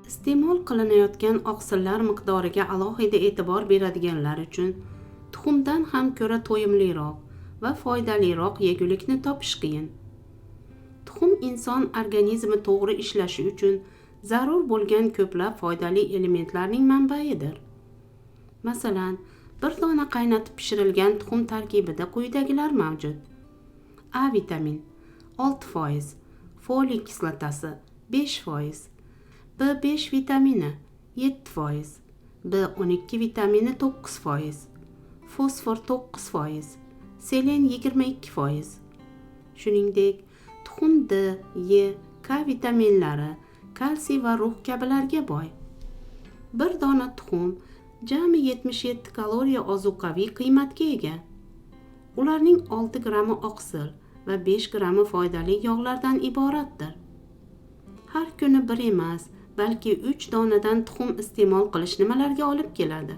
Iste'mol qilinayotgan oqsillar miqdoriga alohida e'tibor beradiganlar uchun tuxumdan ham ko'ra to'yimliroq va foydaliroq yegulikni topish qiyin. Tuxum inson organizmi to'g'ri ishlashi uchun zarur bo'lgan ko'plab foydali elementlarning manbaidir. Masalan, bir dona qaynatib pishirilgan tuxum tarkibida quyidagilar mavjud: A vitamin 6%, folik kislotasi 5%, B5 vitamini 7%, B12 vitamini 9%, fosfor 9%, selen 22%. Shuningdek, tuxum D, E, K vitaminlari, kalsiy va rux kabilarga boy. Bir dona tuxum jami 77 kaloriya ozuqaviy qiymatga ega. Ularning 6 grammi oqsil va 5 grammi foydali yog'lardan iboratdir. Har kuni bir emas, balki 3 donadan tuxum iste'mol qilish nimalarga olib keladi?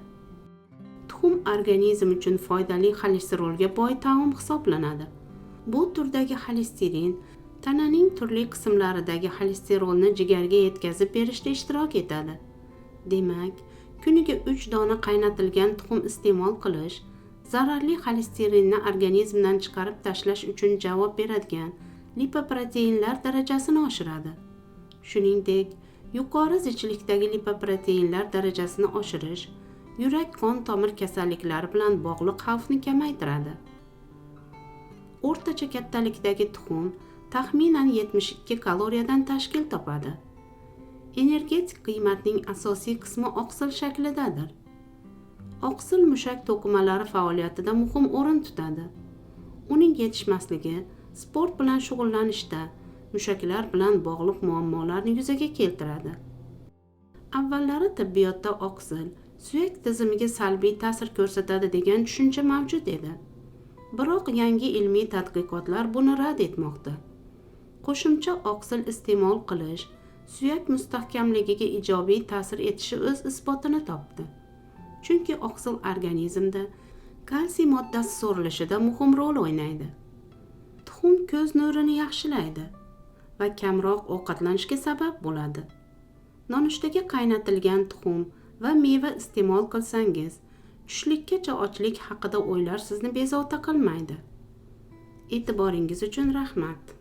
Tuxum organizm uchun foydali xolesterolga boy taom hisoblanadi. Bu turdagi xolesterin tananing turli qismlaridagi xolesterolni jigarga yetkazib berishda ishtirok etadi. Demak, kuniga 3 dona qaynatilgan tuxum iste'mol qilish zararli xolesterinni organizmdan chiqarib tashlash uchun javob beradigan lipoproteinlar darajasini oshiradi. Shuningdek, yuqori zichlikdagi lipoproteinlar darajasini oshirish yurak-qon tomir kasalliklari bilan bog'liq xavfni kamaytiradi. O'rtacha kattalikdagi tuxum taxminan 72 kaloriyadan tashkil topadi. Energetik qiymatning asosiy qismi oqsil shaklidadir. Oqsil mushak to'qimalari faoliyatida muhim o'rin tutadi. Uning yetishmasligi sport bilan shug'ullanishda mushaklar bilan bog'liq muammolarni yuzaga keltiradi. Avvallari tibbiyotda oqsil suyak tizimiga salbiy ta'sir ko'rsatadi degan tushuncha mavjud edi. Biroq yangi ilmiy tadqiqotlar buni rad etmoqda. Qo'shimcha oqsil iste'mol qilish suyak mustahkamligiga ijobiy ta'sir etishi o'z isbotini topdi. Chunki oqsil organizmda kalsiy moddasi so'rilishida muhim rol o'ynaydi. Tuxum ko'z nurini yaxshilaydi va kamroq ovqatlanishga sabab bo'ladi. Nonushtaga qaynatilgan tuxum va meva iste'mol qilsangiz, tushlikkacha ochlik haqida o'ylar sizni bezovta qilmaydi. E'tiboringiz uchun rahmat.